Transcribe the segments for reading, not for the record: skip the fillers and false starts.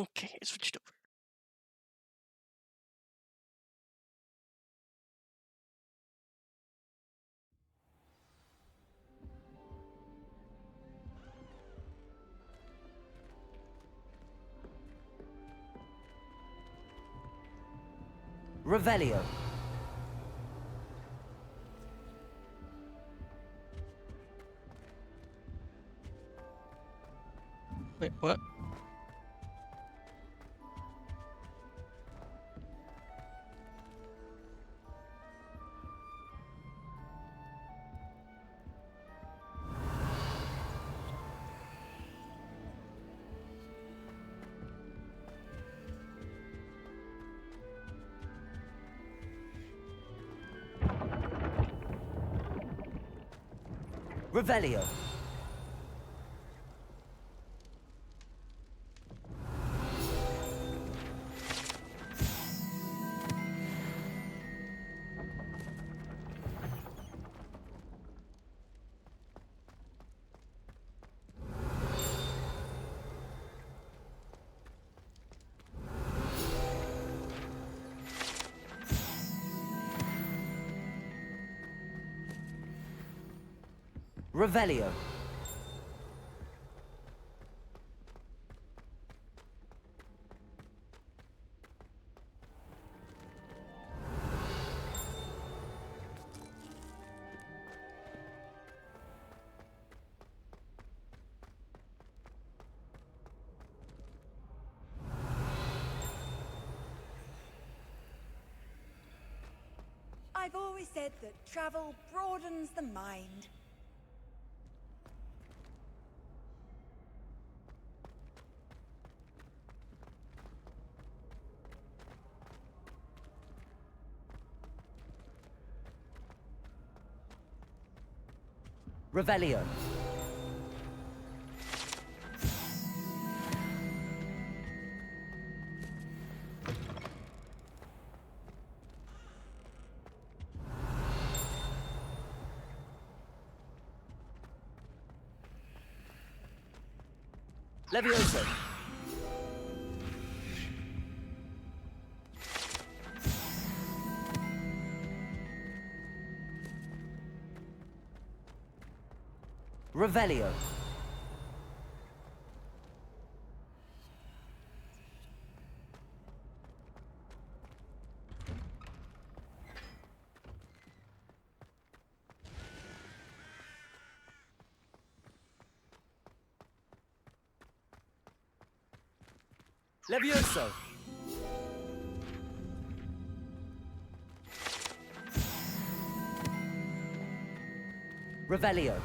Okay, I switched over. Revelio. Wait, what? Revelio. Revelio. I've always said that travel broadens the mind. Revelio. Levioso. Revelio. Levioso. Revelio.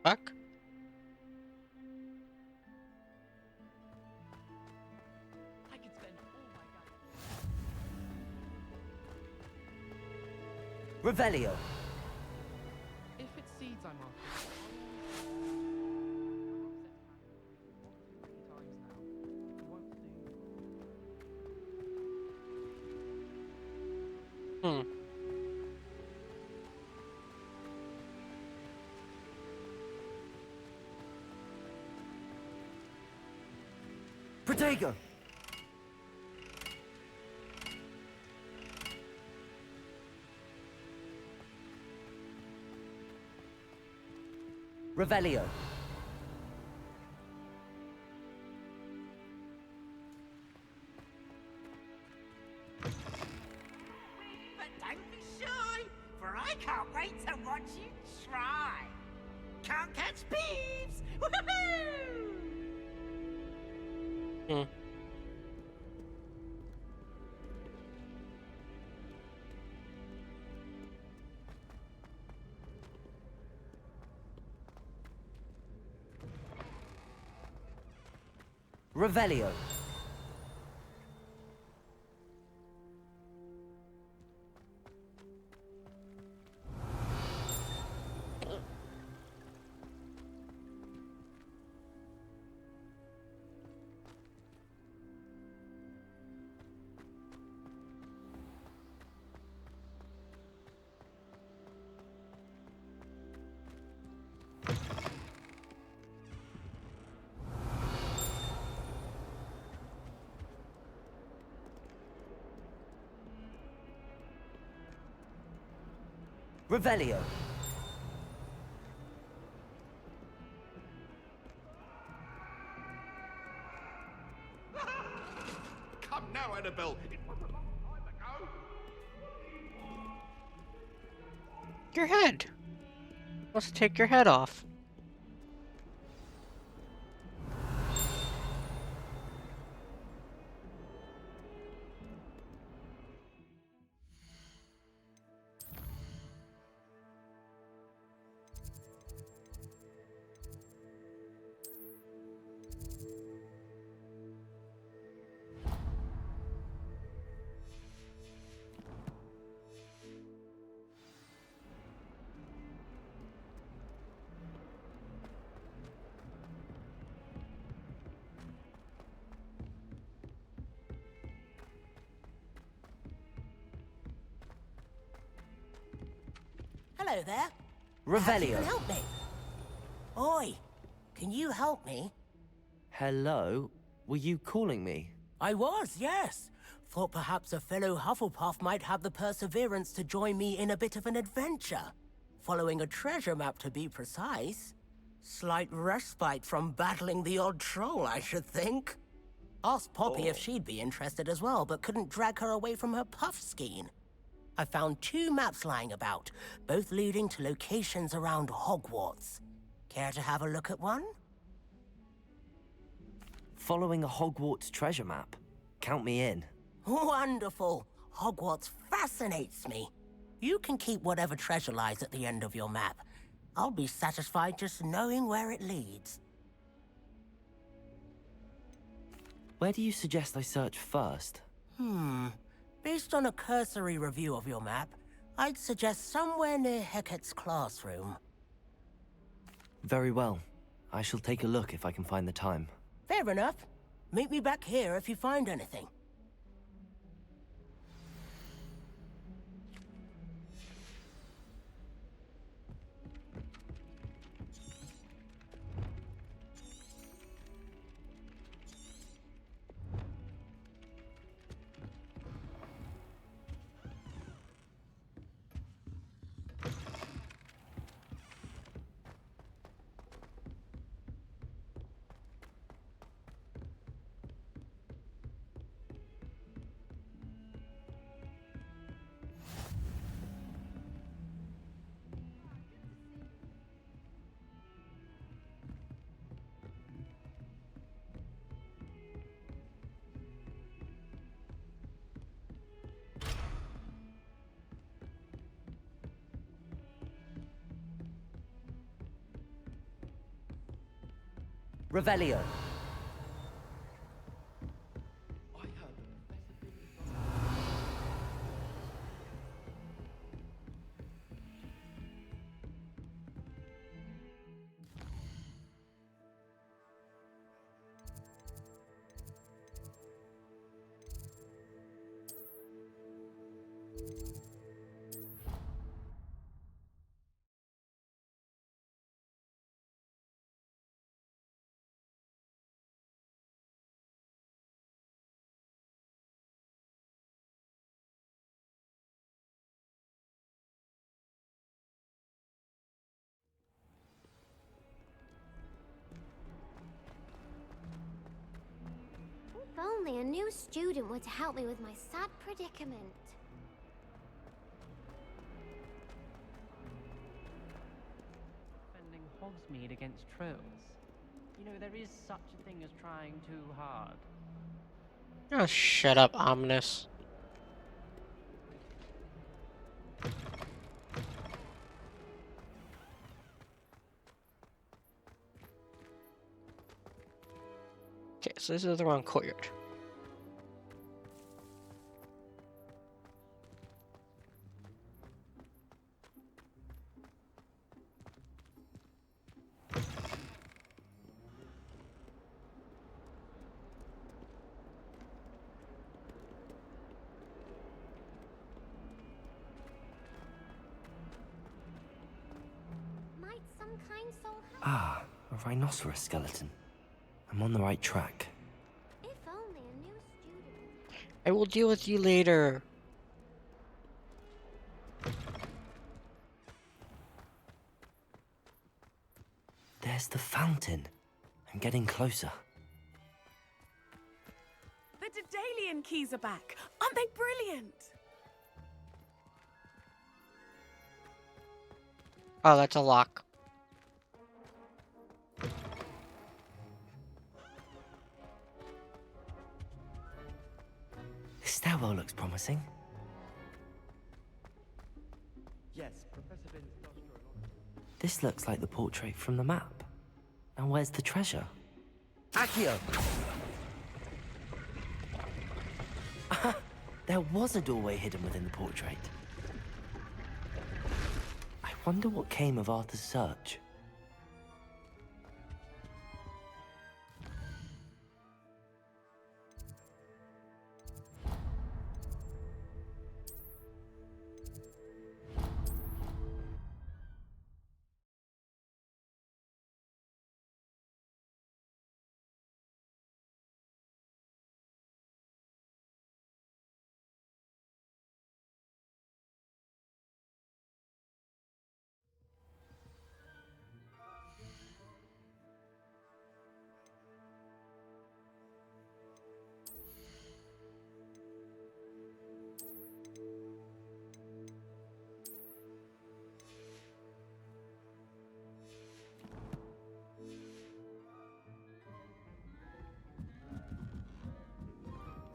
Fuck? I could spend all my gold. Revelio. If it's seeds I'm after, I've upset Hannah 3 times now. He won't do. Hmm. Protego. Revelio. But don't be shy, for I can't wait to watch you try. Can't catch thieves! Woohoo! Hmm. Revelio. Revelio. Come now, Annabelle. It was a long time ago. Your head. Let's take your head off. Hello there. Perhaps you Revelio. can help me. Oi, can you help me? Hello? Were you calling me? I was, yes. Thought perhaps a fellow Hufflepuff might have the perseverance to join me in a bit of an adventure. Following a treasure map, to be precise. Slight respite from battling the odd troll, I should think. Asked Poppy if she'd be interested as well, but couldn't drag her away from her puff skein. I found 2 maps lying about, both leading to locations around Hogwarts. Care to have a look at one? Following a Hogwarts treasure map. Count me in. Wonderful. Hogwarts fascinates me. You can keep whatever treasure lies at the end of your map. I'll be satisfied just knowing where it leads. Where do you suggest I search first? Based on a cursory review of your map, I'd suggest somewhere near Hecat's classroom. Very well. I shall take a look if I can find the time. Fair enough. Meet me back here if you find anything. Revelio. If only a new student were to help me with my sad predicament. Defending Hogsmeade against trolls. You know, there is such a thing as trying too hard. Oh, shut up, ominous. Okay, so this is the wrong courtyard. Might some kind soul help? Ah, a rhinoceros skeleton. I'm on the right track. If only a new student. I will deal with you later. There's the fountain. I'm getting closer. The Daedalian keys are back. Aren't they brilliant? Oh, that's a lock. This stairwell looks promising. Yes, Professor Binns does draw a lot. This looks like the portrait from the map. Now where's the treasure? Accio! There was a doorway hidden within the portrait. I wonder what came of Arthur's search.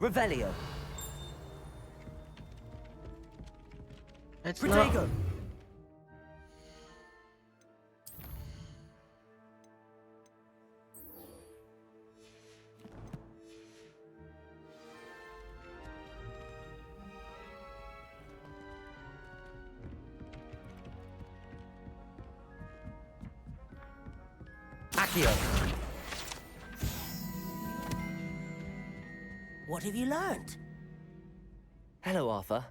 Revelio. It's Protego. Accio. What have you learned? Hello, Arthur.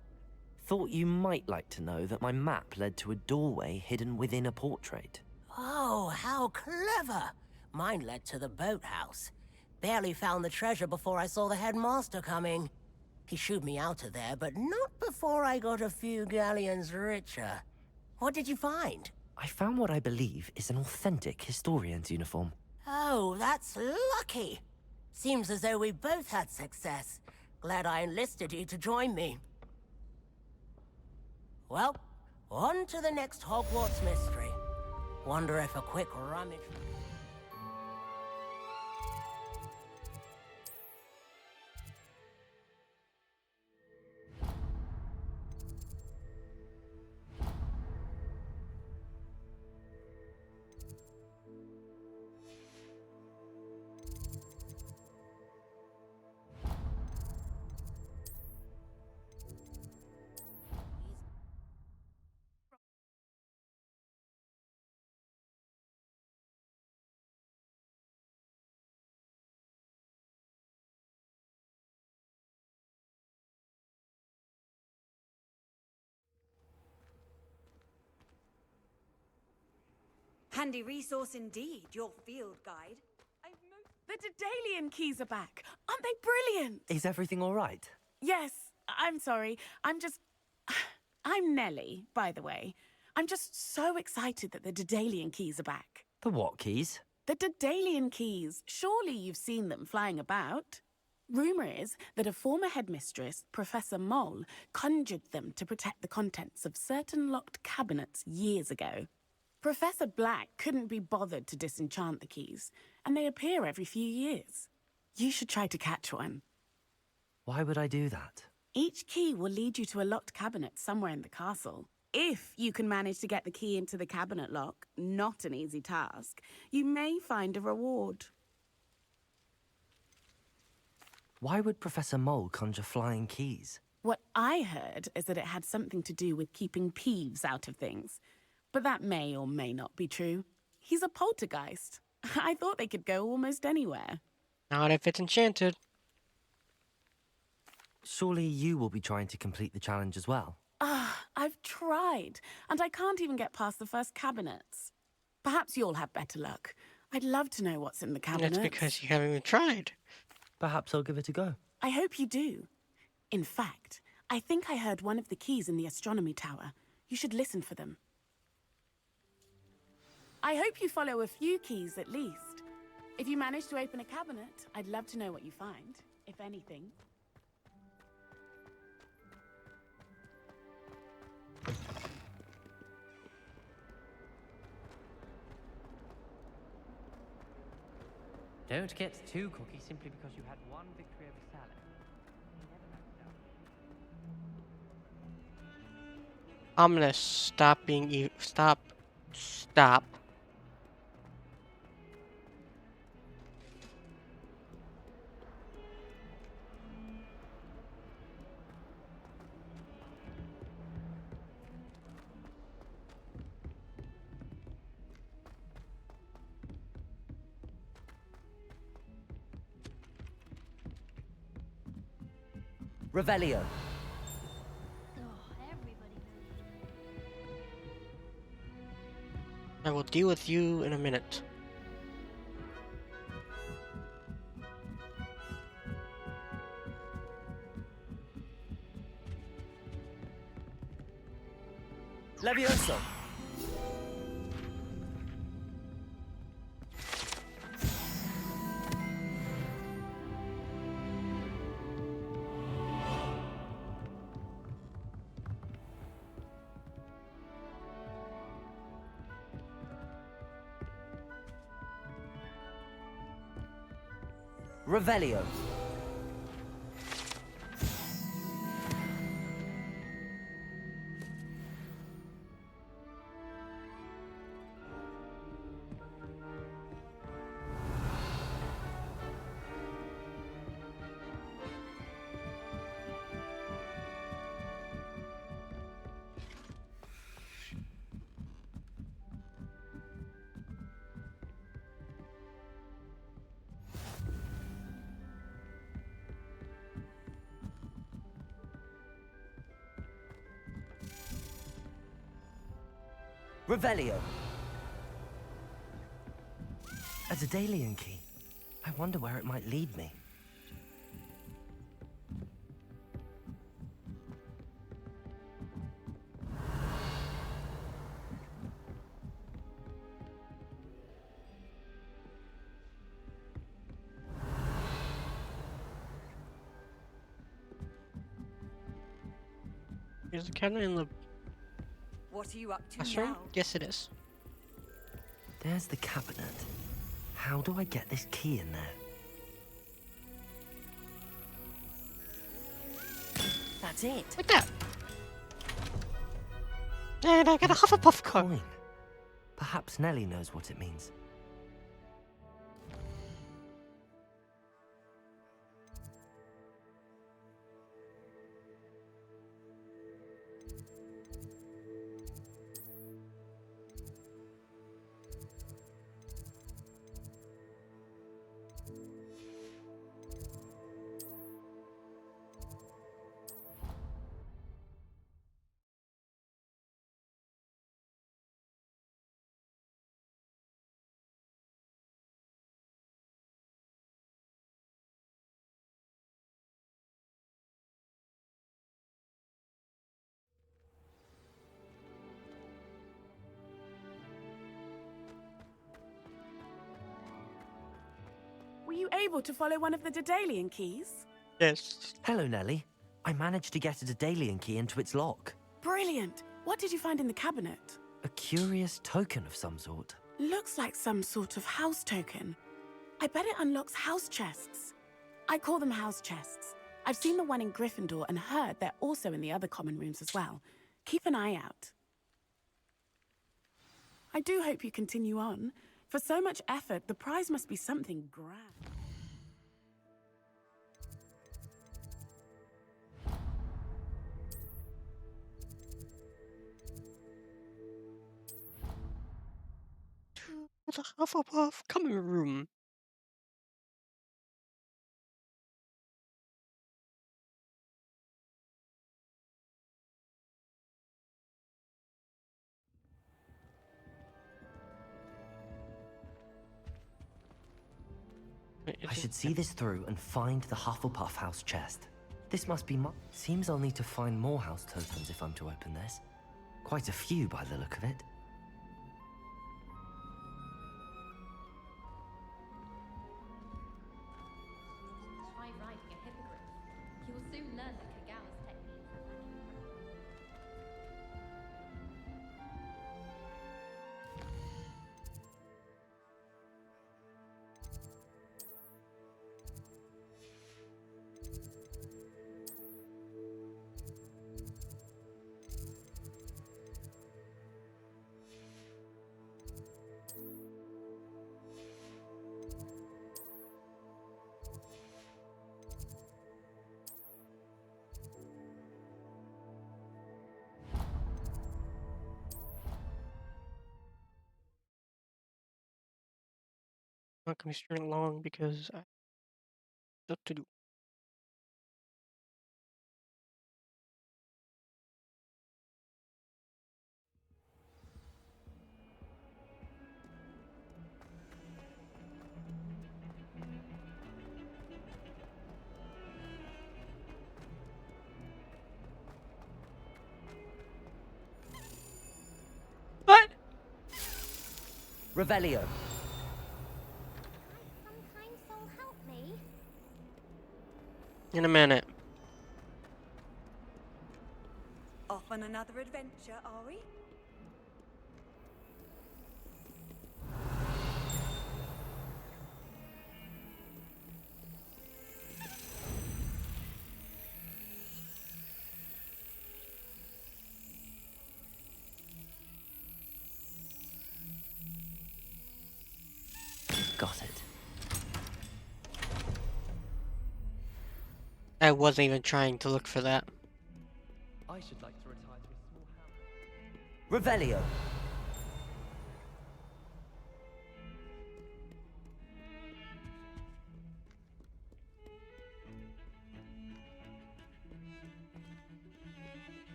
Thought you might like to know that my map led to a doorway hidden within a portrait. Oh, how clever! Mine led to the boathouse. Barely found the treasure before I saw the headmaster coming. He shooed me out of there, but not before I got a few galleons richer. What did you find? I found what I believe is an authentic historian's uniform. Oh, that's lucky. Seems as though we both had success. Glad I enlisted you to join me. Well, on to the next Hogwarts mystery. Wonder if a quick rummage... Handy resource indeed, your field guide. The Daedalian keys are back. Aren't they brilliant? Is everything all right? Yes. I'm sorry. I'm Nellie, by the way. I'm just so excited that the Daedalian keys are back. The what keys? The Daedalian keys. Surely you've seen them flying about. Rumour is that a former headmistress, Professor Moll, conjured them to protect the contents of certain locked cabinets years ago. Professor Black couldn't be bothered to disenchant the keys, and they appear every few years. You should try to catch one. Why would I do that? Each key will lead you to a locked cabinet somewhere in the castle. If you can manage to get the key into the cabinet lock, not an easy task, you may find a reward. Why would Professor Mole conjure flying keys? What I heard is that it had something to do with keeping Peeves out of things. But that may or may not be true. He's a poltergeist. I thought they could go almost anywhere. Not if it's enchanted. Surely you will be trying to complete the challenge as well. I've tried, and I can't even get past the first cabinets. Perhaps you'll have better luck. I'd love to know what's in the And cabinets. it's because you haven't even tried. Perhaps I'll give it a go. I hope you do. In fact, I think I heard one of the keys in the astronomy tower. You should listen for them. I hope you follow a few keys at least. If you manage to open a cabinet, I'd love to know what you find, if anything. Don't get too cocky simply because you had one victory over Salad. You never know. I'm gonna stop being Stop. Revelio. I will deal with you in a minute. Levioso. Revelio. Revelio. A Daedalian key. I wonder where it might lead me. Is the cabinet in the What are you up to classroom? now? Yes, it is. There's the cabinet. How do I get this key in there? That's it. Like that. And I got a Hufflepuff card. Coin. Perhaps Nellie knows what it means. Were you able to follow one of the Daedalian keys? Yes. Hello, Nellie. I managed to get a Daedalian key into its lock. Brilliant. What did you find in the cabinet? A curious token of some sort. Looks like some sort of house token. I bet it unlocks house chests. I call them house chests. I've seen the one in Gryffindor and heard they're also in the other common rooms as well. Keep an eye out. I do hope you continue on. For so much effort, the prize must be something grand. to the Hufflepuff common room. I should see this through and find the Hufflepuff house chest. This must be seems I'll need to find more house tokens if I'm to open this. Quite a few by the look of it. Try riding a hippogriff. You will soon learn the Kagama's techniques. Not gonna be straight long because I have stuff to do. What? Revelio. Some kind soul help me? In a minute. Off on another adventure, are we? Got it. I wasn't even trying to look for that. I should like to retire to a small house. Revelio.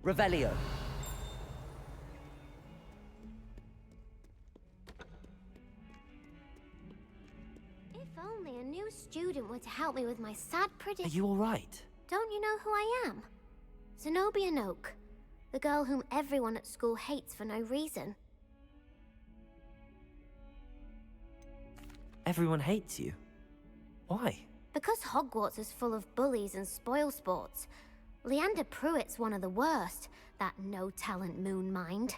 Revelio. If only a new student were to help me with my sad Are prediction. you all right? Don't you know who I am? Zenobia Noak, the girl whom everyone at school hates for no reason. Everyone hates you. Why? Because Hogwarts is full of bullies and spoilsports. Leander Pruitt's one of the worst, that no-talent moon mind.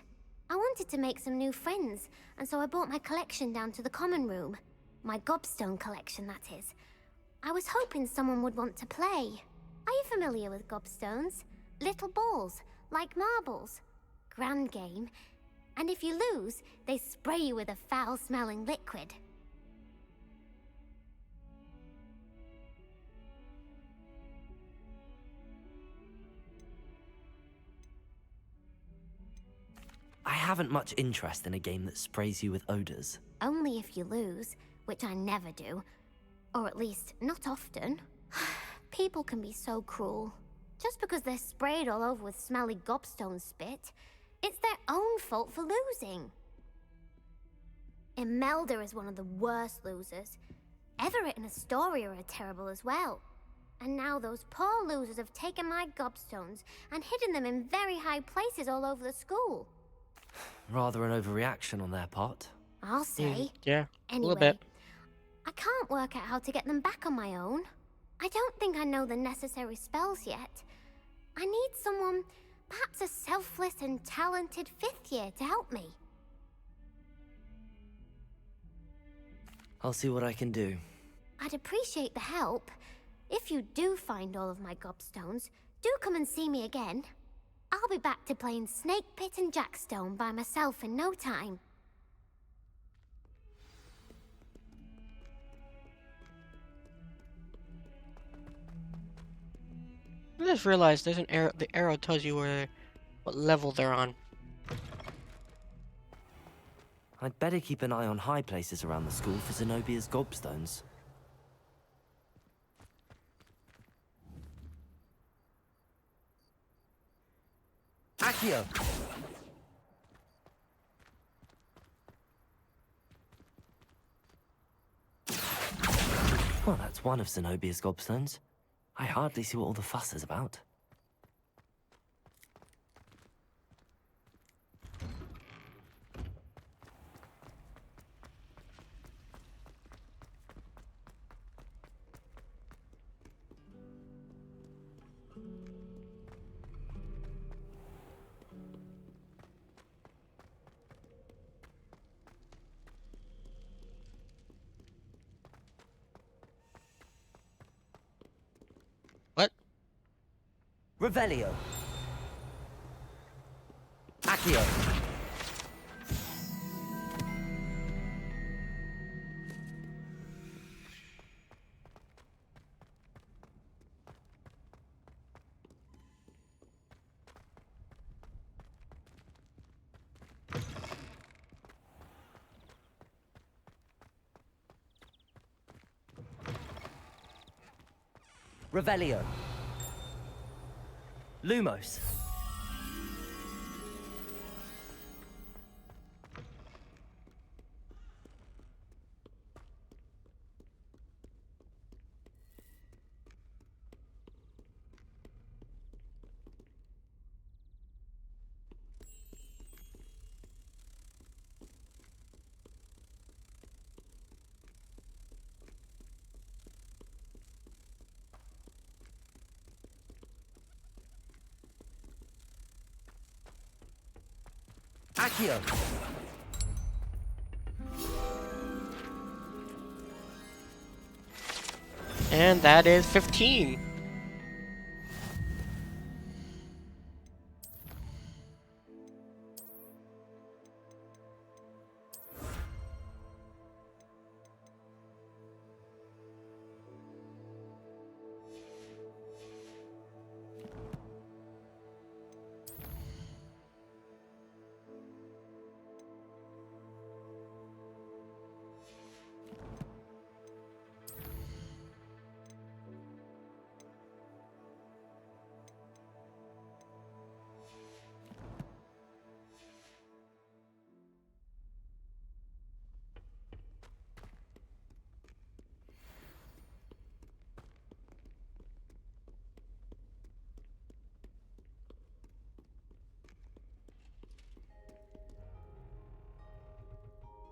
I wanted to make some new friends, and so I brought my collection down to the common room. My gobstone collection, that is. I was hoping someone would want to play. Are you familiar with gobstones? Little balls, like marbles. Grand game. And if you lose, they spray you with a foul-smelling liquid. I haven't much interest in a game that sprays you with odors. Only if you lose, which I never do. Or at least, not often. People can be so cruel. Just because they're sprayed all over with smelly gobstone spit, it's their own fault for losing. Imelda is one of the worst losers. Everett and Astoria are terrible as well. And now those poor losers have taken my gobstones and hidden them in very high places all over the school. Rather an overreaction on their part. I'll say. Yeah, Anyway, a little bit. I can't work out how to get them back on my own. I don't think I know the necessary spells yet. I need someone, perhaps a selfless and talented 5th year to help me. I'll see what I can do. I'd appreciate the help. If you do find all of my gobstones, do do come and see me again. I'll be back to playing Snake Pit and Jackstone by myself in no time. I just realized there's an arrow. The arrow tells you what level they're on. I'd better keep an eye on high places around the school for Zenobia's gobstones. Accio! Well, that's one of Zenobia's gobstones. I hardly see what all the fuss is about. What? Revelio. Accio. Revelio. Lumos. Accio. And that is 15.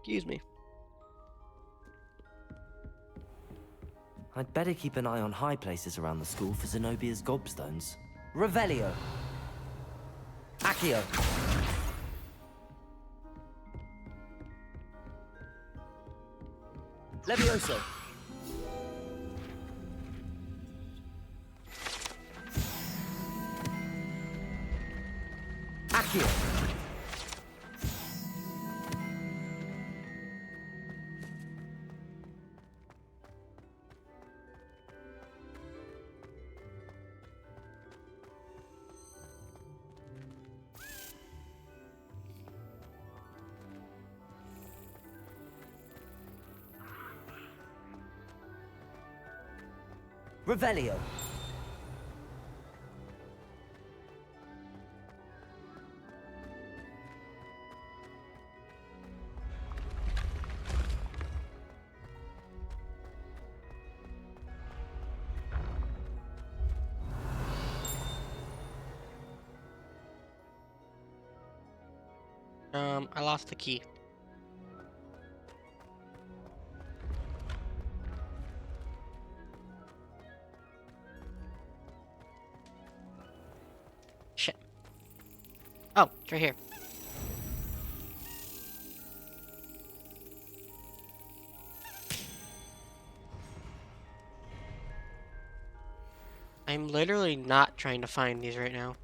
Excuse me. I'd better keep an eye on high places around the school for Zenobia's gobstones. Revelio. Accio. Levioso. Accio. Revelio. I lost the key. Shit. Oh, it's right here. I I'm literally not trying to find these right now.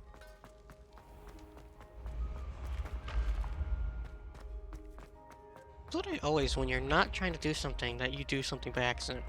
It's what I always, when you're not trying to do something, that you do something by accident.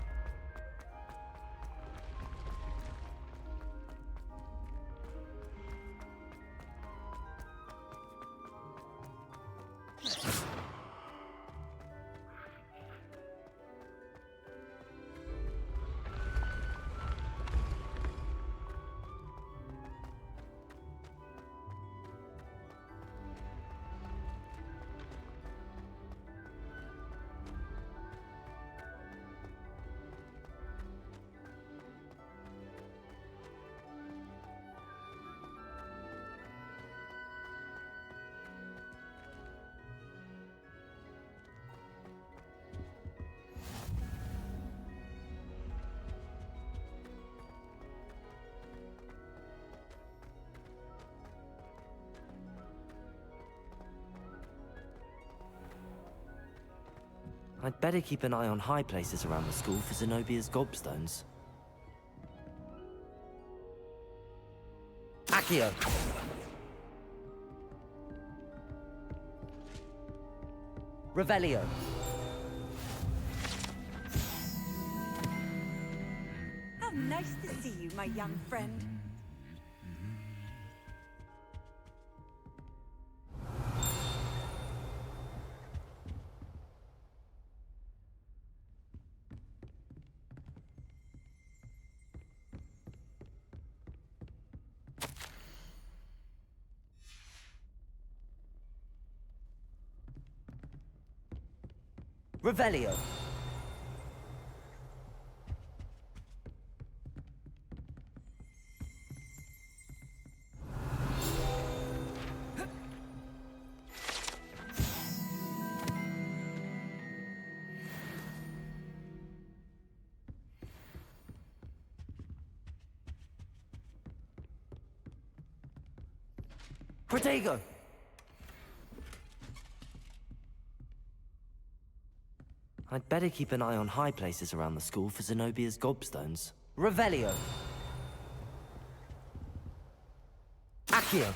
I'd better keep an eye on high places around the school for Zenobia's gobstones. Accio! Revelio! How nice to see you, my young friend. Revelio! Protego! I'd better keep an eye on high places around the school for Zenobia's gobstones. Revelio! Accio!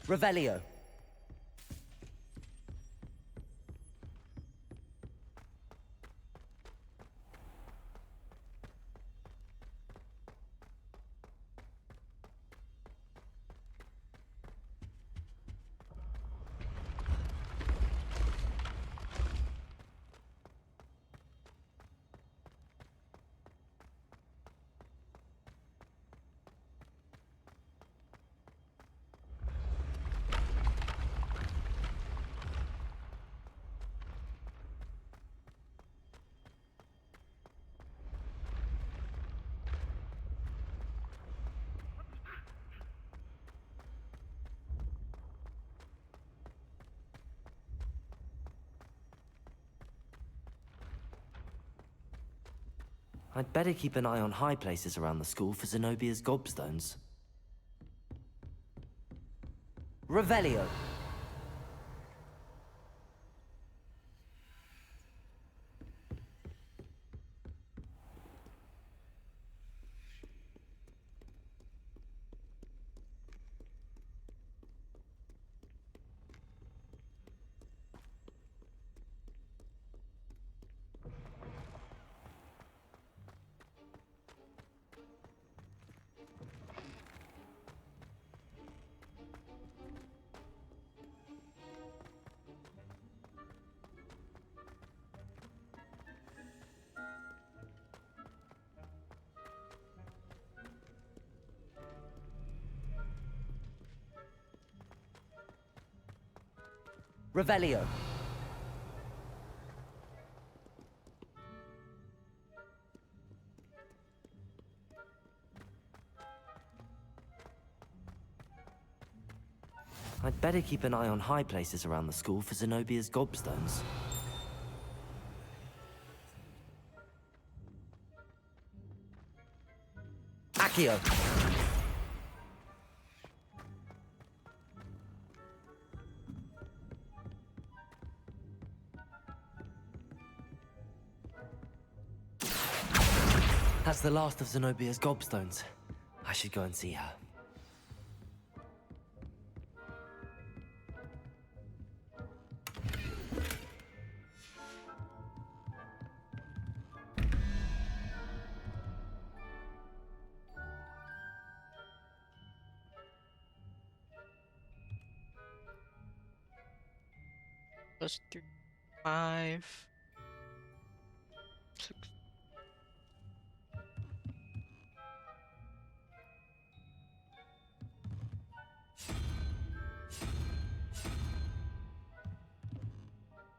Revelio! I'd better keep an eye on high places around the school for Zenobia's gobstones. Revelio! Revelio! I'd better keep an eye on high places around the school for Zenobia's gobstones. Accio. That's the last of Zenobia's gobstones. I should go and see her. Plus 3, 5, 6.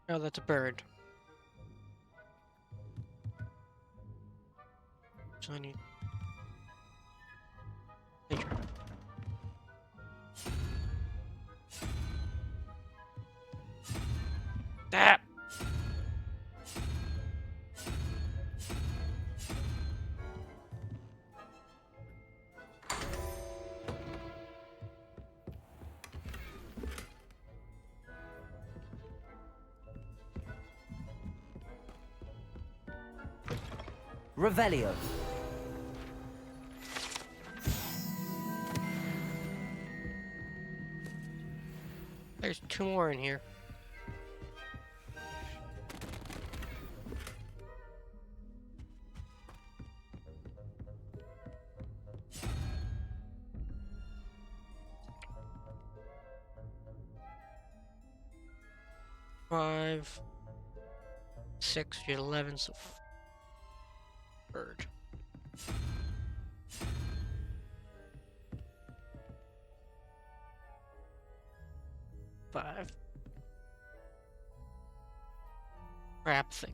Oh, that's a bird. So I need nature. Ah! Revelio. There's 2 more in here. Five, 6, 11, so bird. Five. Crap thing.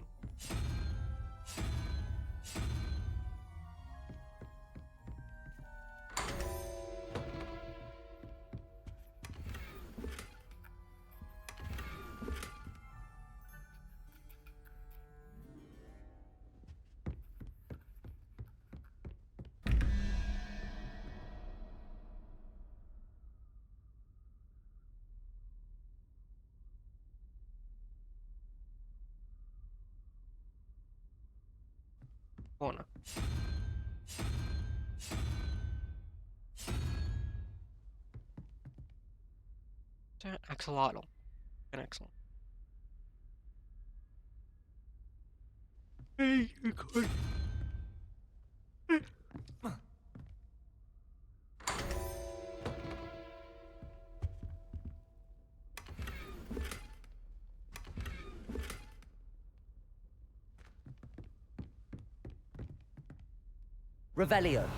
Corner. Axolotl. An excellent. Hey, good. Revelio.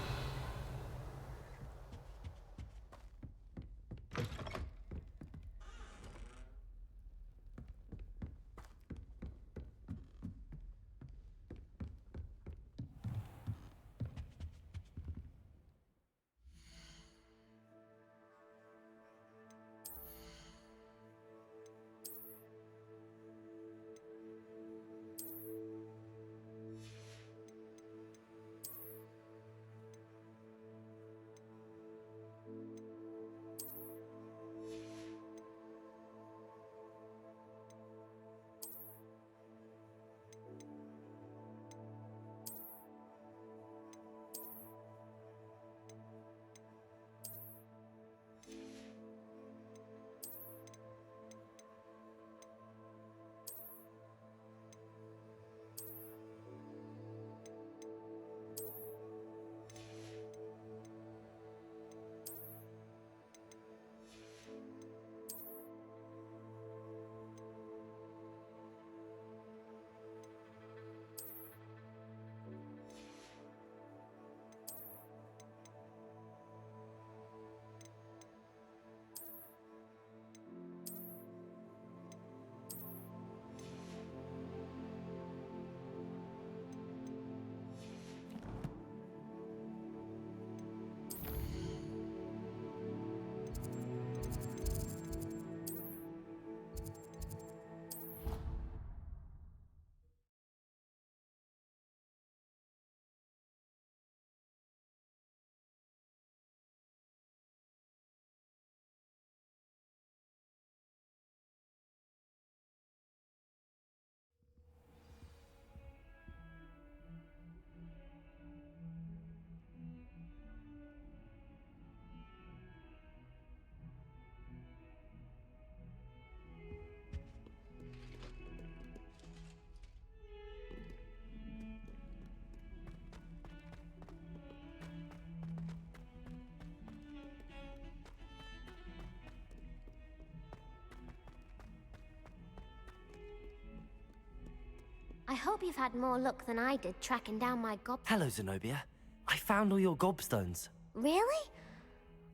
hope you've had more luck than I did tracking down my gob... Hello, Zenobia. I found all your gobstones. Really?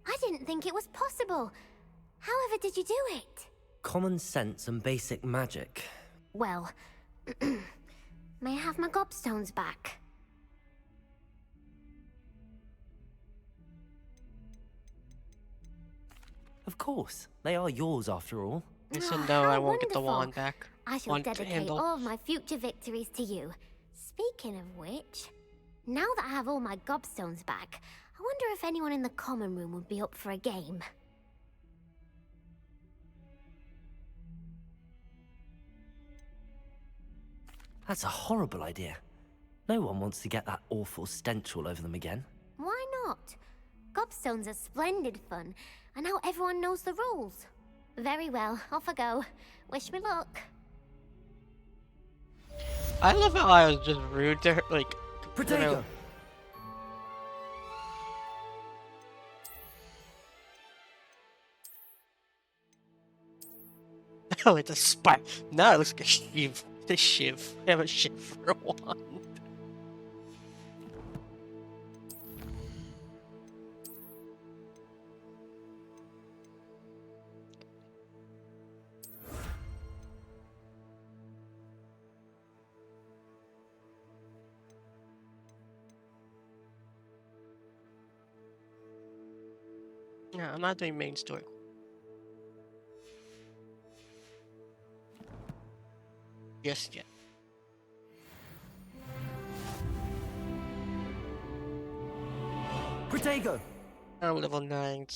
I didn't think it was possible. However did you do it? Common sense and basic magic. Well, may I have my gobstones back? Of course. They are yours after all. Listen, Oh, no, I how won't get the wonderful. wand back. I shall Wand to dedicate handle. all of my future victories to you. Speaking of which, now that I have all my gobstones back, I wonder if anyone in the common room would be up for a game. That's a horrible idea. No one wants to get that awful stench all over them again. Why not? Gobstones are splendid fun, and now everyone knows the rules. Very well, off I go. Wish me luck. I love how I was just rude to her, like... you know- Protego! Oh, it's a spike. No, it looks like a shiv. It's a shiv. I have a shiv for a wand. No, I'm not doing main story. Just yet. Protego! I'm level 9.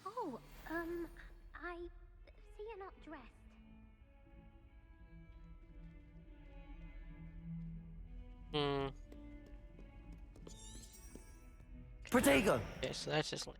Oh, I see you're not dressed. Hmm. Protego! Okay, so that's just like...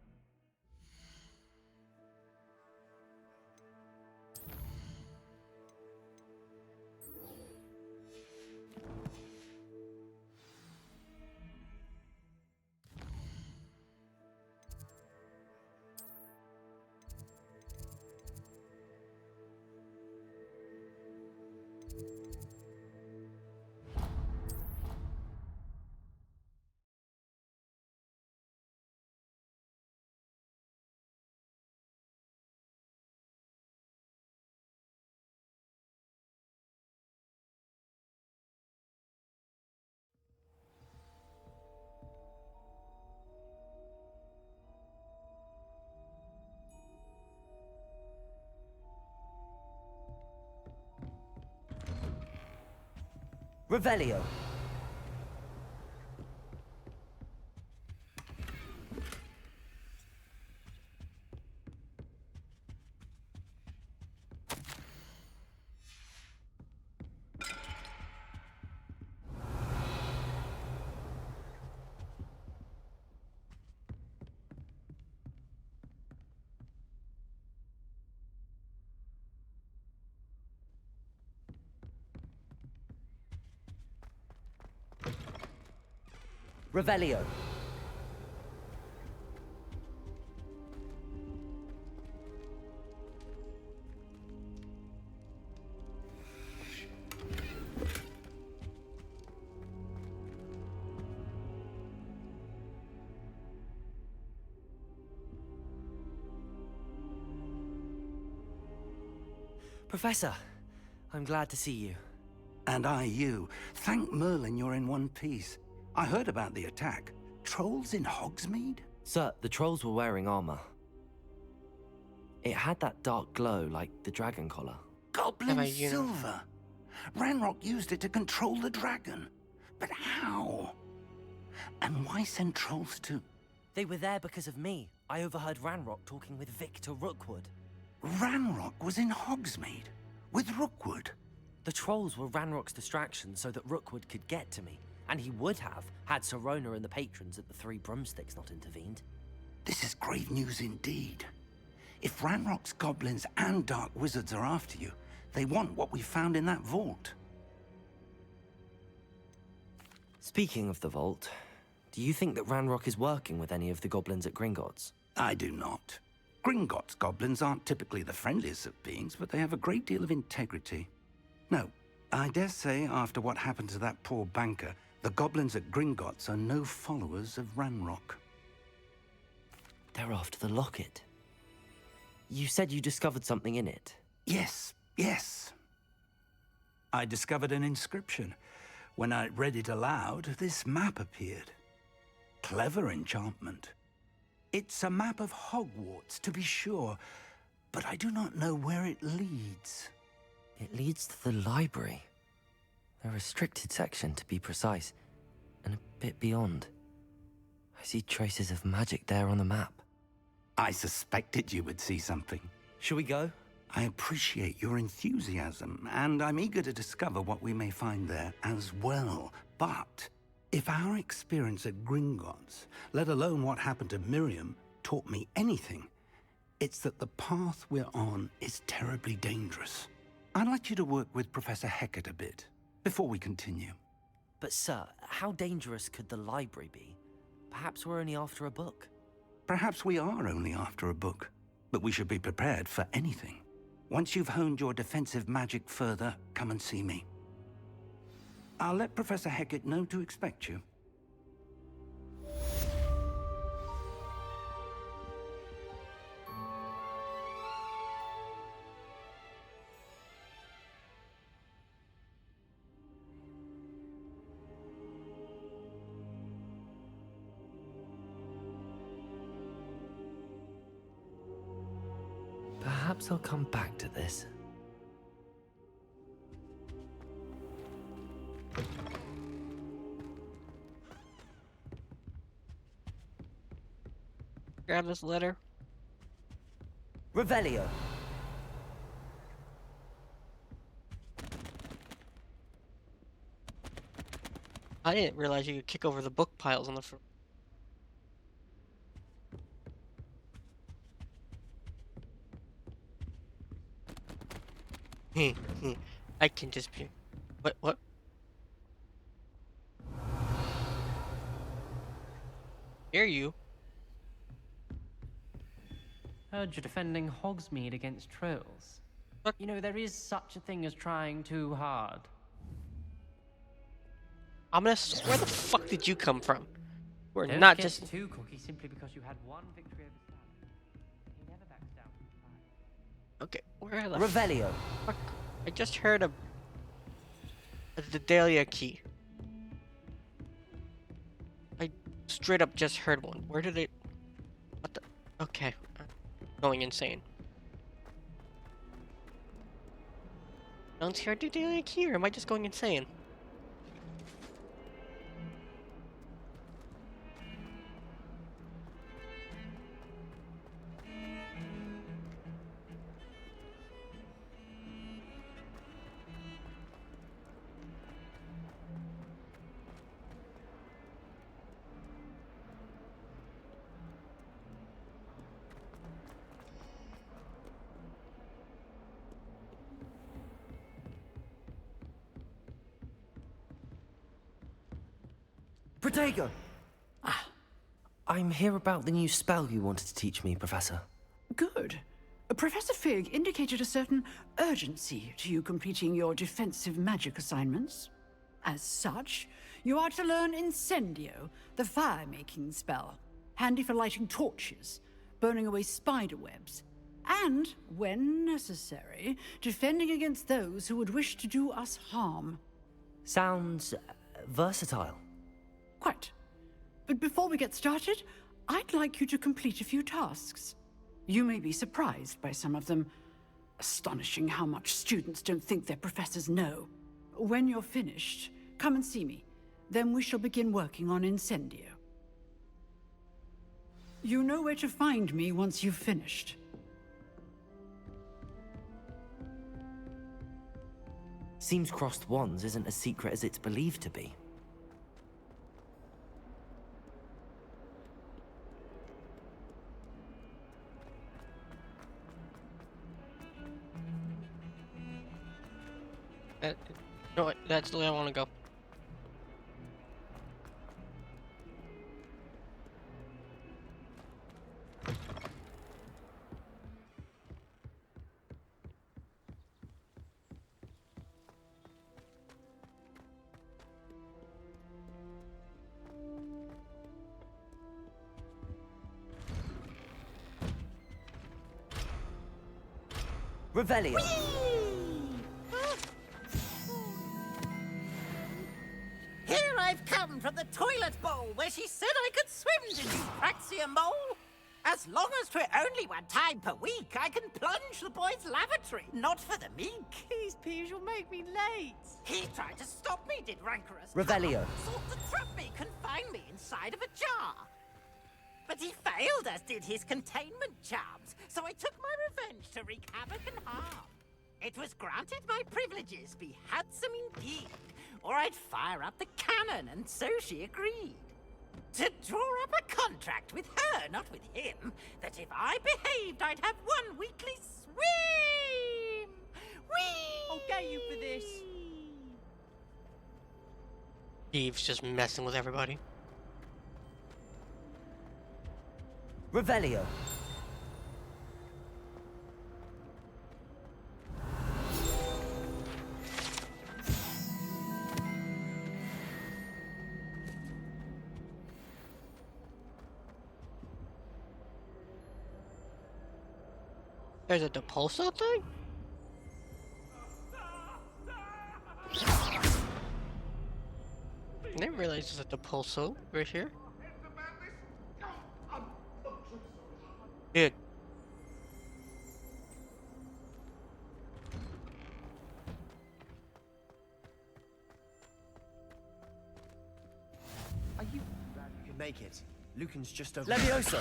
Revelio! Revelio! Professor, I'm glad to see you. And I you. Thank Merlin you're in one piece. I heard about the attack. Trolls in Hogsmeade? Sir, the trolls were wearing armor. It had that dark glow like the dragon collar. Goblin silver. Ranrock used it to control the dragon. But how? And why send trolls to... They were there because of me. I overheard Ranrock talking with Victor Rookwood. Ranrock was in Hogsmeade? With Rookwood? The trolls were Ranrock's distraction so that Rookwood could get to me. And he would have, had Sirona and the patrons at the Three Broomsticks not intervened. This is grave news indeed. If Ranrock's goblins and dark wizards are after you, they want what we found in that vault. Speaking of the vault, do you think that Ranrock is working with any of the goblins at Gringotts? I do not. Gringotts goblins aren't typically the friendliest of beings, but they have a great deal of integrity. No, I dare say after what happened to that poor banker, the goblins at Gringotts are no followers of Ranrock. They're after the locket. You said you discovered something in it. Yes. I discovered an inscription. When I read it aloud, this map appeared. Clever enchantment. It's a map of Hogwarts, to be sure, but I do not know where it leads. It leads to the library. A restricted section, to be precise, and a bit beyond. I see traces of magic there on the map. I suspected you would see something. Shall we go? I appreciate your enthusiasm, and I'm eager to discover what we may find there as well. But if our experience at Gringotts, let alone what happened to Miriam, taught me anything, it's that the path we're on is terribly dangerous. I'd like you to work with Professor Hecat a bit, before we continue. But sir, how dangerous could the library be? Perhaps we're only after a book. Perhaps we are only after a book, but we should be prepared for anything. Once you've honed your defensive magic further, come and see me. I'll let Professor Hecat know to expect you. Perhaps I'll come back to this. Grab this letter. Revelio. I didn't realize you could kick over the book piles on the floor. I can just be... What? Hear you. Heard you're defending Hogsmeade against trolls. What? You know, there is such a thing as trying too hard. Ominous, where the fuck did you come from? We're Don't not get just... too cocky simply because you had one victory over Stan. He never backs down from a fight. Okay, where the Revelio. fuck? I just heard the Dahlia key. I straight up just heard one. Where did it... What the... Okay. I'm going insane. Don't hear the Dahlia key, or am I just going insane? Protego! I'm here about the new spell you wanted to teach me, Professor. Good. Professor Fig indicated a certain urgency to you completing your defensive magic assignments. As such, you are to learn Incendio, the fire-making spell, handy for lighting torches, burning away spider webs, and, when necessary, defending against those who would wish to do us harm. Sounds versatile. Quite. But before we get started, I'd like you to complete a few tasks. You may be surprised by some of them. Astonishing how much students don't think their professors know. When you're finished, come and see me. Then we shall begin working on Incendio. You know where to find me once you've finished. Seems crossed wands isn't as secret as it's believed to be. No, that's the way I want to go. Revelio. Here I've come from the toilet bowl where she said I could swim, did you, Praxia Mole? As long as 'twere only one time per week, I can plunge the boy's lavatory, not for the meek. These peeves will make me late. He tried to stop me, did Rancorous. Revelio. Sought to trap me, confine me inside of a jar. But he failed, as did his containment charms, so I took my revenge to wreak havoc and harm. It was granted my privileges be handsome indeed, or I'd fire up the cannon, and so she agreed. To draw up a contract with her, not with him, that if I behaved, I'd have one weekly swim! Whee! I'll get you for this. Steve's just messing with everybody. Revelio. There's a Depulso thing? I didn't realize there's a Depulso right here. Dude. Are you? You can make it. Lucan's just over. Levioso.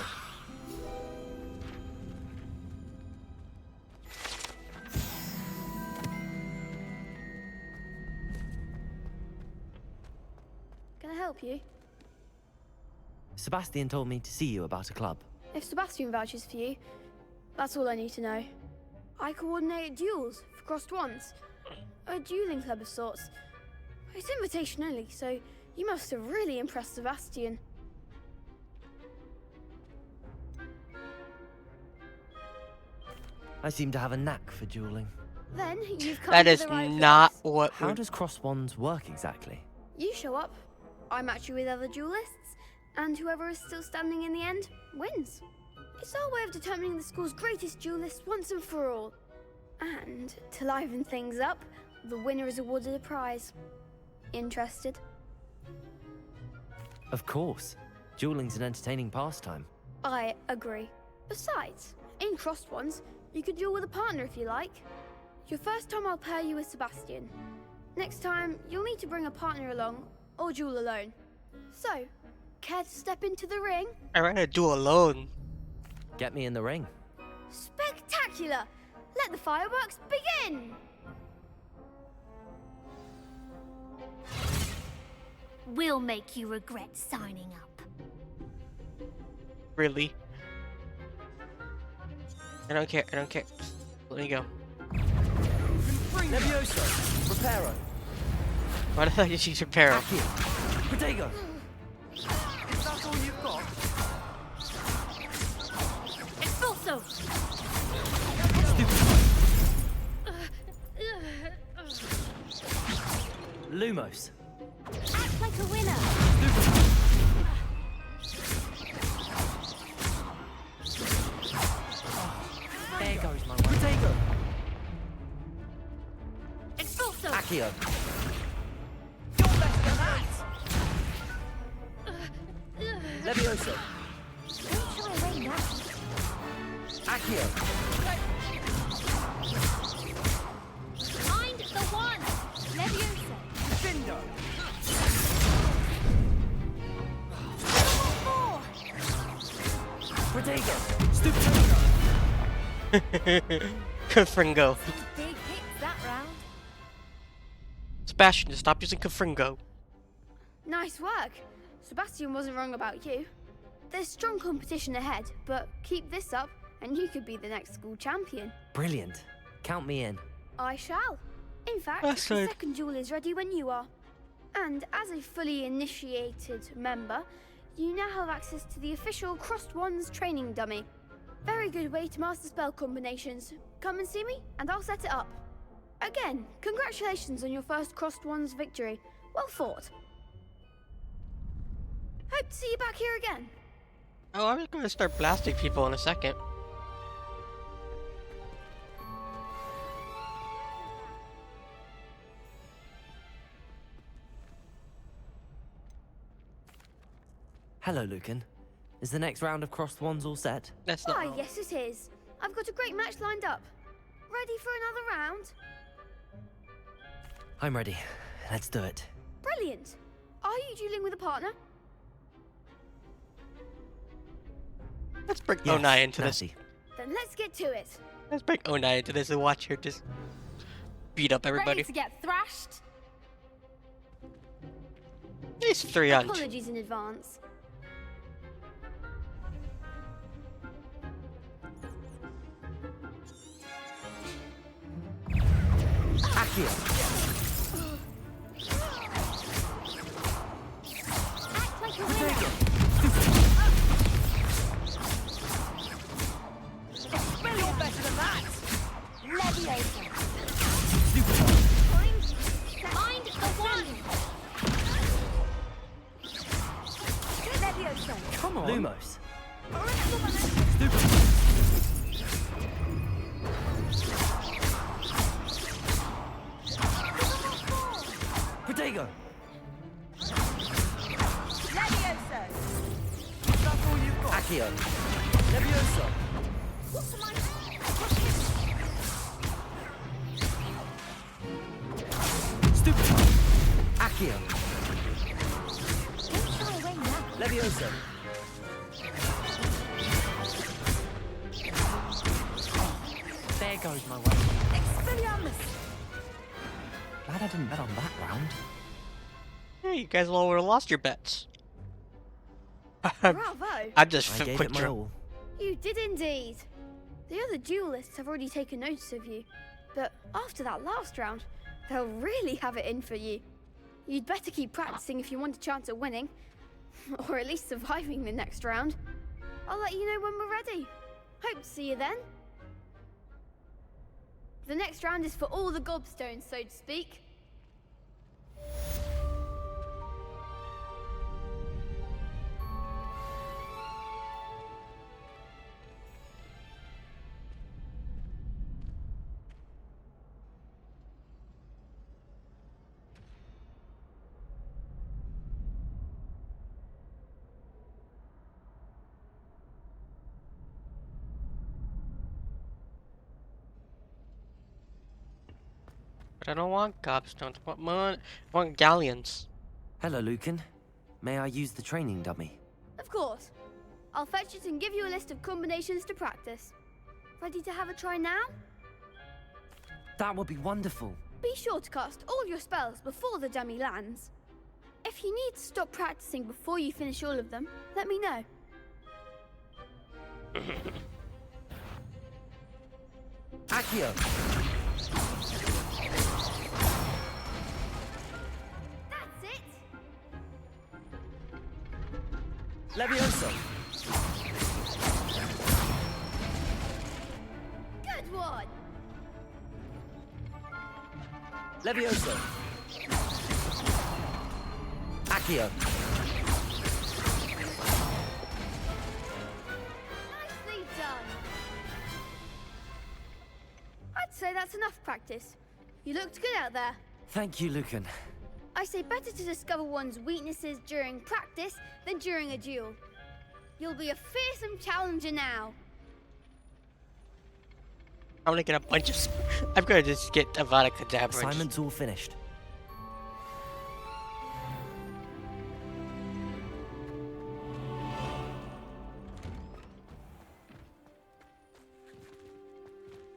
Can I help you? Sebastian told me to see you about a club. If Sebastian vouches for you, that's all I need to know. I coordinate duels for crossed ones. A dueling club of sorts. It's invitation only, so you must have really impressed Sebastian. I seem to have a knack for dueling. Then you've come That to is the right not place. what How does cross wands work exactly? You show up, I match you with other duelists, and whoever is still standing in the end wins. It's our way of determining the school's greatest duelist once and for all. And to liven things up, the winner is awarded a prize. Interested? Of course. Dueling's an entertaining pastime. I agree. Besides, in crossed ones, you could duel with a partner if you like. Your first time I'll pair you with Sebastian. Next time, you'll need to bring a partner along, or duel alone. So, care to step into the ring? I'd rather do alone. Get me in the ring. Spectacular! Let the fireworks begin! We'll make you regret signing up. Really? I don't care, I don't care. Let me go. Levioso. Reparo. Why did I just use Reparo? Protego. Is that all you've got? Expulso! Lumos. Act like a winner. There goes my one. Protego. Expulso! Accio. You're less than that! Levioso. Don't shy away now. Accio. Mind the one. Leviosa. Findo. Protego. Stupido. Confringo. Big hits that round. Sebastian, just stop using Confringo. Nice work. Sebastian wasn't wrong about you. There's strong competition ahead, but keep this up and you could be the next school champion. Brilliant. Count me in. I shall. In fact, Bastard. the second duel is ready when you are. And as a fully initiated member, you now have access to the official Crossed Wands training dummy. Very good way to master spell combinations. Come and see me, and I'll set it up. Again, congratulations on your first Crossed Wands victory. Well fought. Hope to see you back here again. Oh, I was going to start blasting people in a second. Hello, Lucan. Is the next round of Crossed Wands all set? That's Why, yes it is. I've got a great match lined up. Ready for another round? I'm ready. Let's do it. Brilliant. Are you dueling with a partner? Let's bring Yes, Onai into this. Natty. Then let's get to it. Let's bring Onai into this and watch her just beat up everybody. Ready to get thrashed? He's 300. Apologies in advance. Accio. Act like a winner. Well, you're better than that. Leviosa. Mind the one. Leviosa. Come on. Lumos. Protego. Leviosa. That's all you've got. Accio. Leviosa. What's my... Stupefy. Accio. Don't shy away now. Leviosa. There goes my way. Expelliarmus. Glad I didn't bet on that round. Hey, you guys all would have lost your bets. Bravo. I just I gave quick it my draw. all. You did indeed. The other duelists have already taken notice of you, but after that last round, they'll really have it in for you. You'd better keep practicing if you want a chance at winning, or at least surviving the next round. I'll let you know when we're ready. Hope to see you then. The next round is for all the gobstones, so to speak. But I don't want gobstones. I want galleons. Hello, Lucan. May I use the training dummy? Of course. I'll fetch it and give you a list of combinations to practice. Ready to have a try now? That would be wonderful. Be sure to cast all your spells before the dummy lands. If you need to stop practicing before you finish all of them, let me know. Accio. That's it! Leviosa. Good one! Leviosa. Accio. Nicely done! I'd say that's enough practice. You looked good out there. Thank you, Lucan. I say better to discover one's weaknesses during practice than during a duel. You'll be a fearsome challenger now. I'm gonna get a bunch of. I'm gonna just get Avada Kedavra. Assignment's all finished.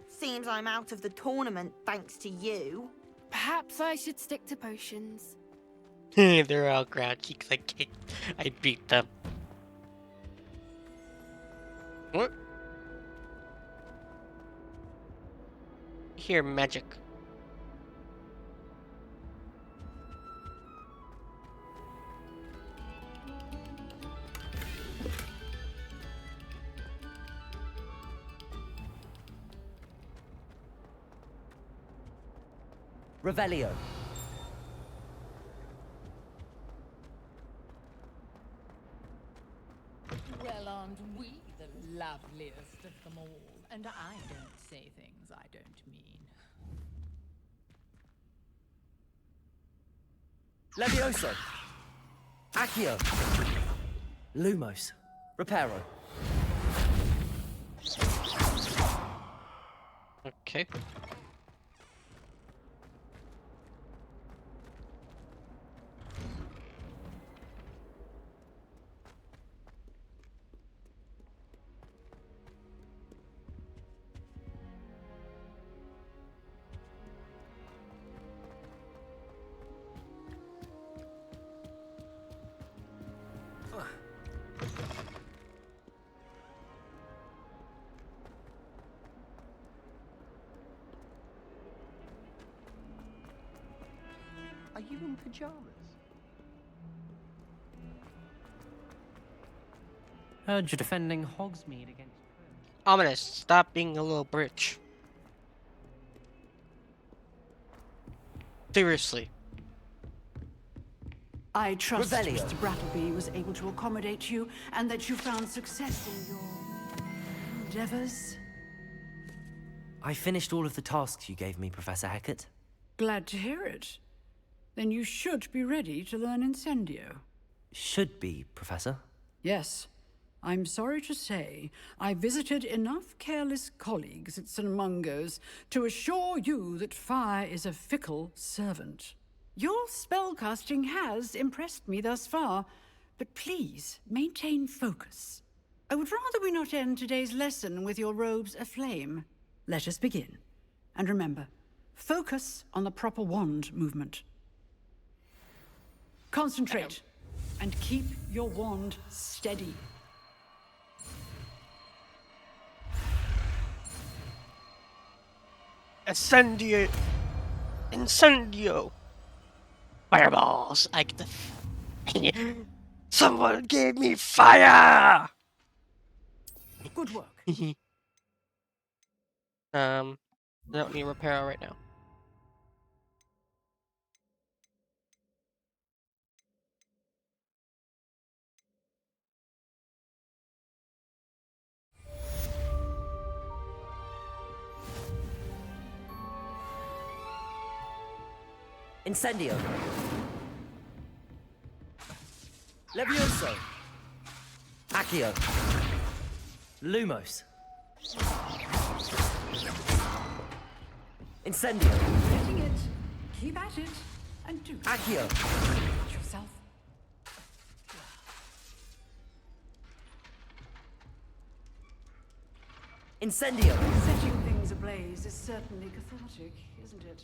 Seems I'm out of the tournament thanks to you. Perhaps I should stick to potions. They're all grouchy because I beat them. What? Here, magic. Revelio. Well, aren't we the loveliest of them all? And I don't say things I don't mean. Levioso. Accio. Lumos. Reparo. Okay. Are you in pajamas? Heard you're defending Hogsmeade against... Ominous, stop being a little bitch. Seriously. I trust Revelio. Mr. Brattleby was able to accommodate you and that you found success in your endeavors. I finished all of the tasks you gave me, Professor Hecat. Glad to hear it. Then you should be ready to learn Incendio. Should be, Professor. Yes. I'm sorry to say, I visited enough careless colleagues at St. Mungo's to assure you that fire is a fickle servant. Your spellcasting has impressed me thus far, but please maintain focus. I would rather we not end today's lesson with your robes aflame. Let us begin. And remember, focus on the proper wand movement. Concentrate, and keep your wand steady. Incendio! Incendio! Fireballs! I get the... Someone gave me fire! Good work. I don't need repair right now. Incendio. Levioso. Accio. Lumos. Incendio. Getting it. Keep at it. And do Accio. it yourself. Incendio. Setting things ablaze is certainly cathartic, isn't it?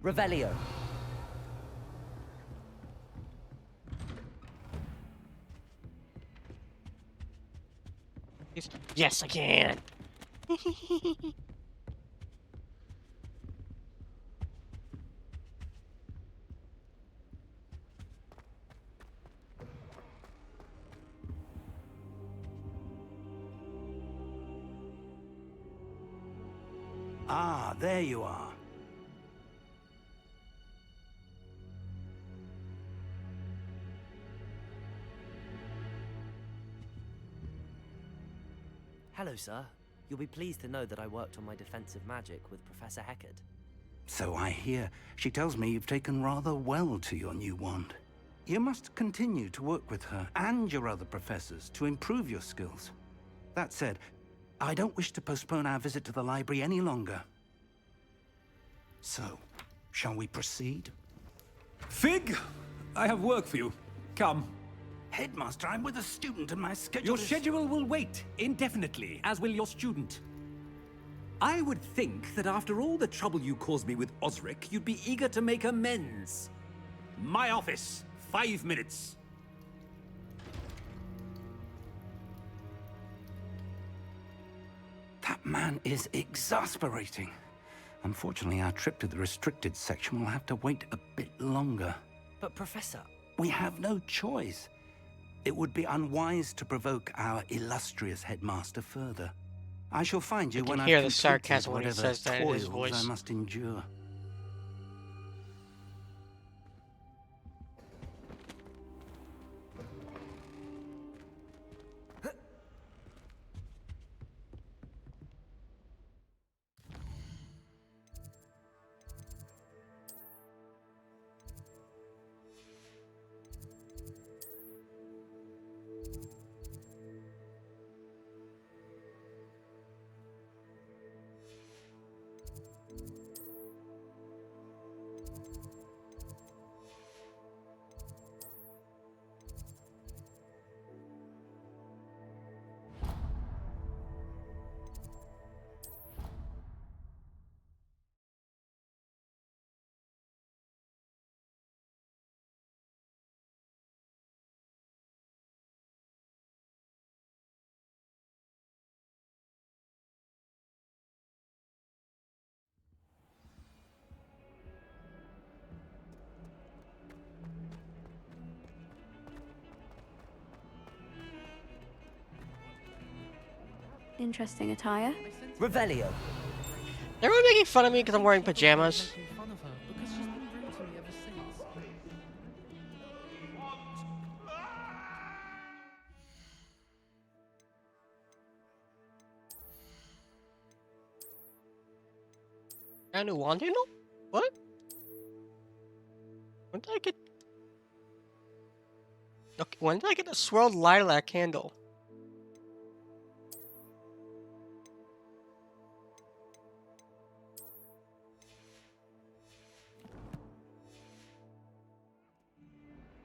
Revelio. Yes, I can! Ah, there you are. Hello, sir. You'll be pleased to know that I worked on my defensive magic with Professor Hecat. So I hear. She tells me you've taken rather well to your new wand. You must continue to work with her and your other professors to improve your skills. That said, I don't wish to postpone our visit to the library any longer. So, shall we proceed? Fig, I have work for you. Come. Headmaster, I'm with a student and my schedule Your is... schedule will wait indefinitely, as will your student. I would think that after all the trouble you caused me with Osric, you'd be eager to make amends. My office, 5 minutes. That man is exasperating. Unfortunately, our trip to the restricted section will have to wait a bit longer. But Professor... We have no choice. It would be unwise to provoke our illustrious headmaster further. I shall find you I can when I've hear the completed sarcasm when he whatever says that in his toils voice. I must endure. Interesting attire. Revelio. Everyone making fun of me because I'm wearing pajamas. A new wand handle? What? When did I get... Okay, when did I get a swirled lilac handle?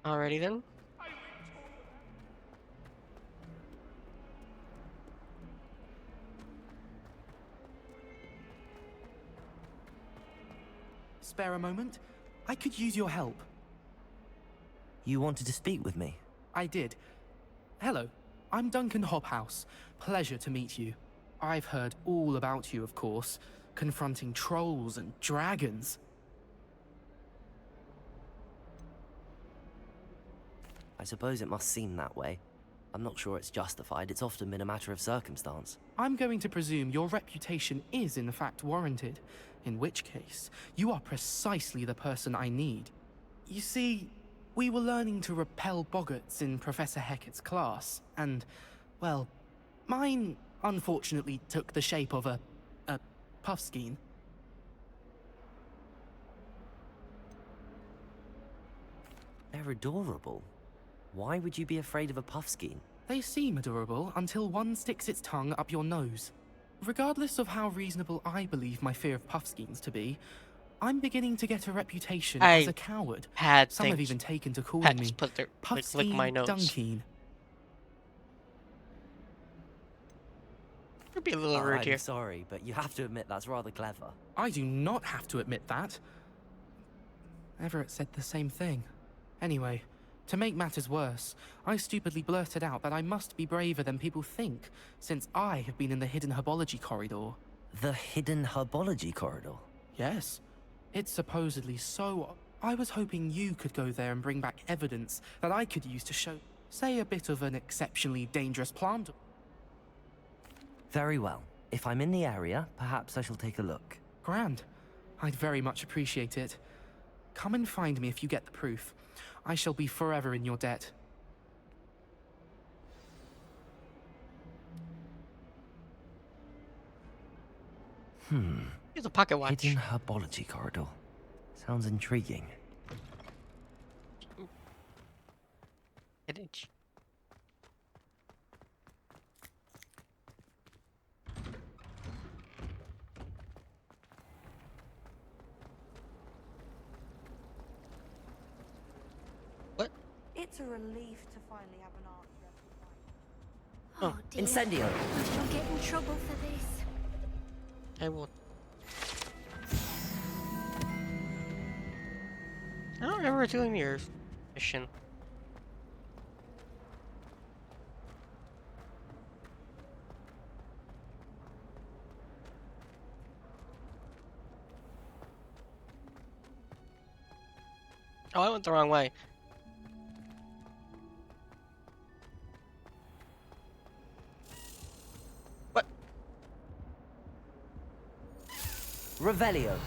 Alrighty then. Spare a moment? I could use your help. You wanted to speak with me? I did. Hello, I'm Duncan Hobhouse. Pleasure to meet you. I've heard all about you, of course, confronting trolls and dragons. I suppose it must seem that way. I'm not sure it's justified. It's often been a matter of circumstance. I'm going to presume your reputation is in fact warranted, in which case, you are precisely the person I need. You see, we were learning to repel boggarts in Professor Hecat's class, and, well, mine unfortunately took the shape of a puffskein. They're adorable. Why would you be afraid of a puffskein? They seem adorable until one sticks its tongue up your nose. Regardless of how reasonable I believe my fear of puffskeins to be, I'm beginning to get a reputation as a coward. Some have even taken to calling me lick my nose. Dunkeen. You'd be a little rude here. I'm sorry, but you have to admit that's rather clever. I do not have to admit that. Everett said the same thing. Anyway, to make matters worse, I stupidly blurted out that I must be braver than people think, since I have been in the hidden herbology corridor. The hidden herbology corridor? Yes. It's supposedly so... I was hoping you could go there and bring back evidence that I could use to show, say, a bit of an exceptionally dangerous plant. Very well. If I'm in the area, perhaps I shall take a look. Grand. I'd very much appreciate it. Come and find me if you get the proof. I shall be forever in your debt. Here's a pocket watch. Hidden herbology corridor. Sounds intriguing. Quidditch. What? It's a relief to finally have an answer. Oh, dear. Incendio! I shall get in trouble for this. I will. I don't remember doing your mission. Oh, I went the wrong way. What? Revelio.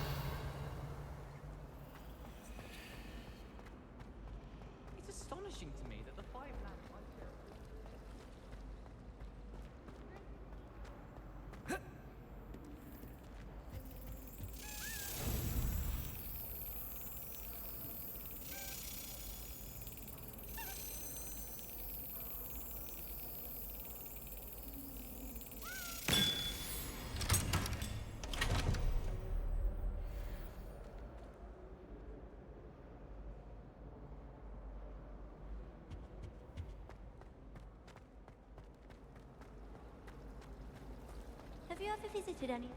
It's astonishing to me that the five lads Have you ever visited any?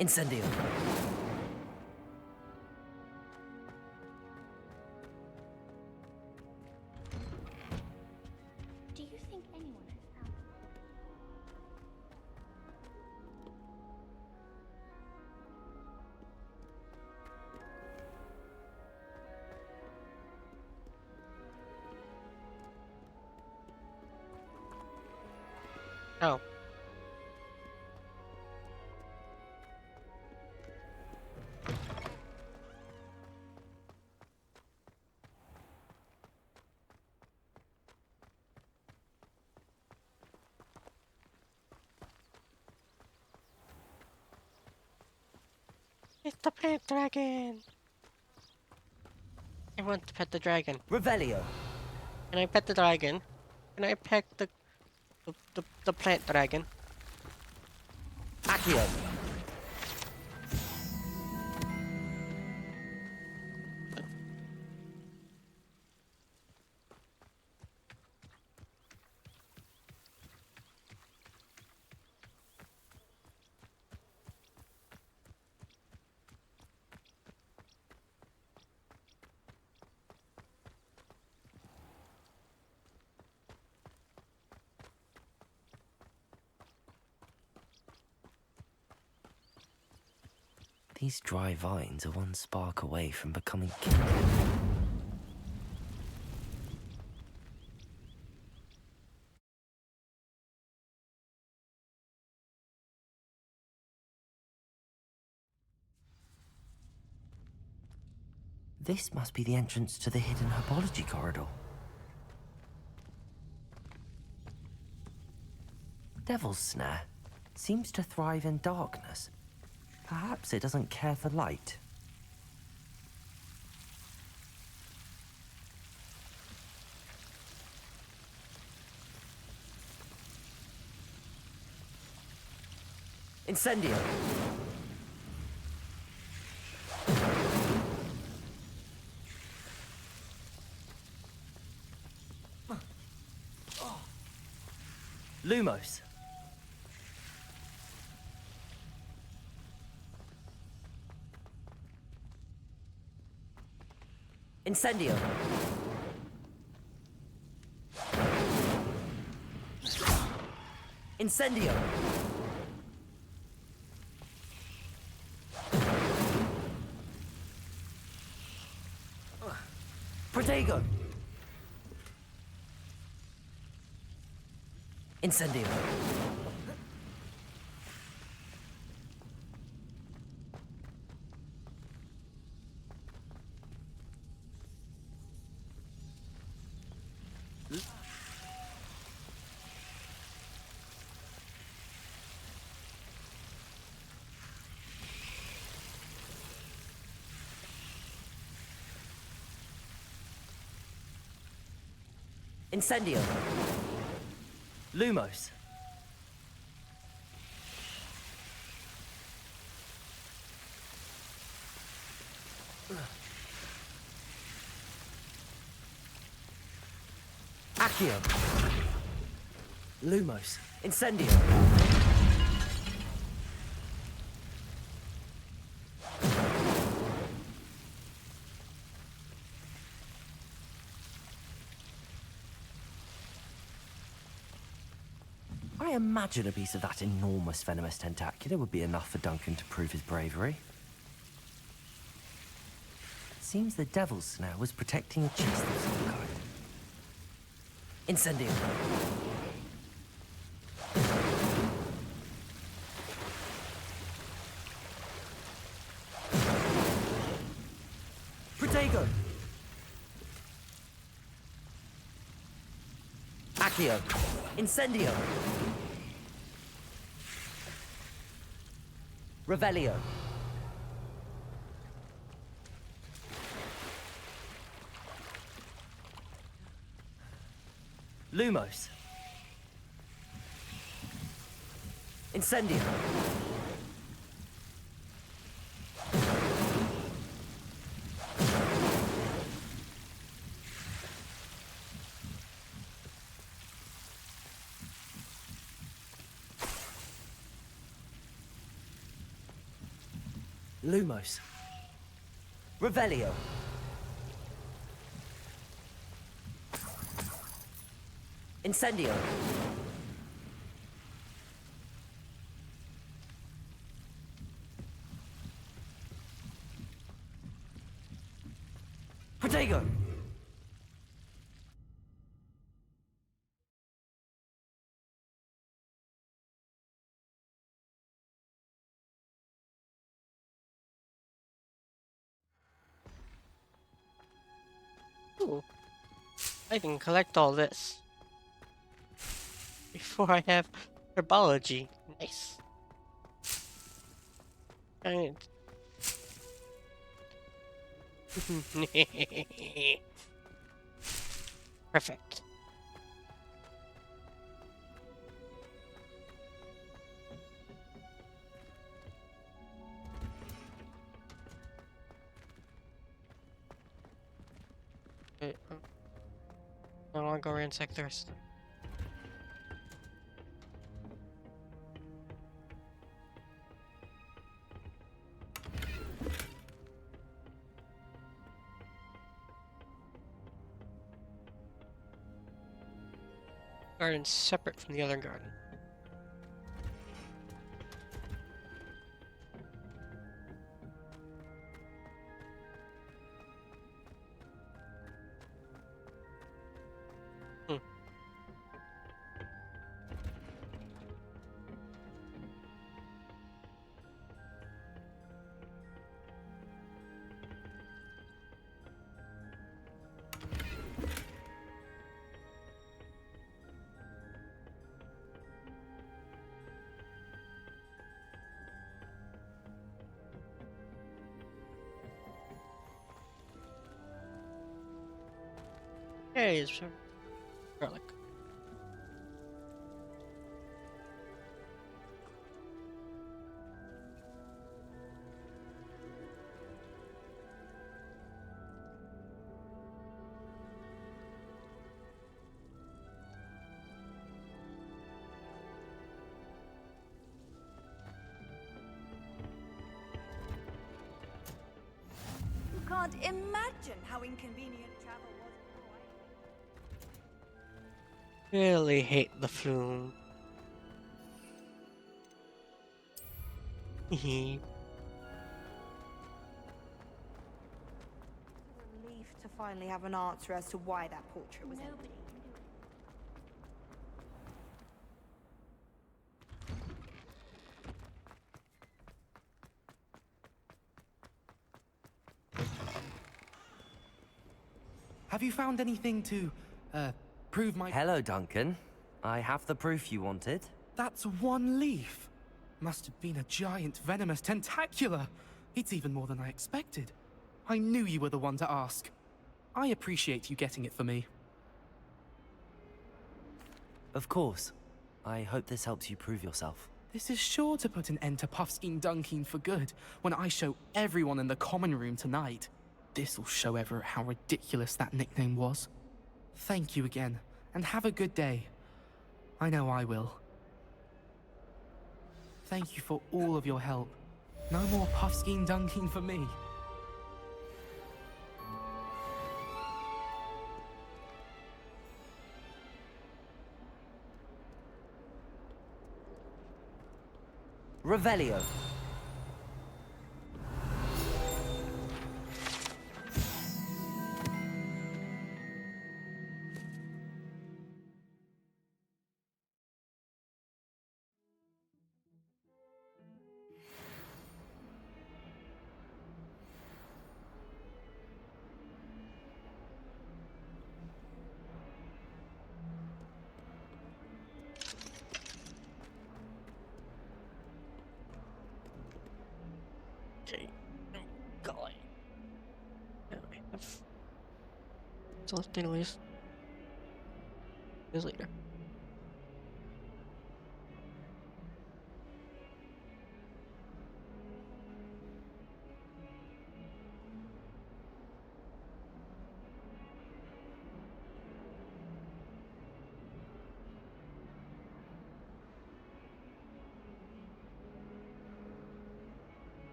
Incendio. Do you think anyone has found? Oh. It's the plant dragon. I want to pet the dragon. Revelio. Can I pet the dragon? Can I pet the plant dragon? Accio. These dry vines are one spark away from becoming kindled. This must be the entrance to the hidden herbology corridor. Devil's Snare seems to thrive in darkness. Perhaps it doesn't care for light. Incendio. Lumos. Incendio. Incendio. Protego. Incendio. Incendio. Lumos. Accio. Lumos. Incendio. I imagine a piece of that enormous venomous tentacula would be enough for Duncan to prove his bravery. Seems the Devil's Snare was protecting a chest of some kind. Incendio. Protego. Accio. Incendio. Revelio. Lumos. Incendio. Lumos. Revelio. Incendio. Protego. Ooh. I can collect all this before I have herbology. Nice. And perfect. Okay, I want to go ransack the rest. Garden separate from the other garden. Hey, it's garlic. can't imagine how inconvenient travel was before Really hate the flume. Hehe. Relief to finally have an answer as to why that portrait was empty. Have you found anything to, prove my... Hello, Duncan. I have the proof you wanted. That's one leaf. Must have been a giant venomous tentacula. It's even more than I expected. I knew you were the one to ask. I appreciate you getting it for me. Of course. I hope this helps you prove yourself. This is sure to put an end to Puffskein Dunkeen for good when I show everyone in the common room tonight. This'll show Everett how ridiculous that nickname was. Thank you again, and have a good day. I know I will. Thank you for all of your help. No more Puffskein Dunkeen for me. Revelio. Okay, I'm going. Now I have something least is later.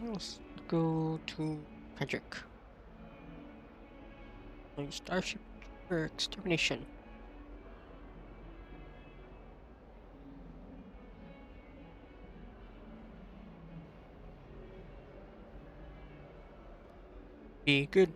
Let's go to Pedrick. Starship for extermination. Be good.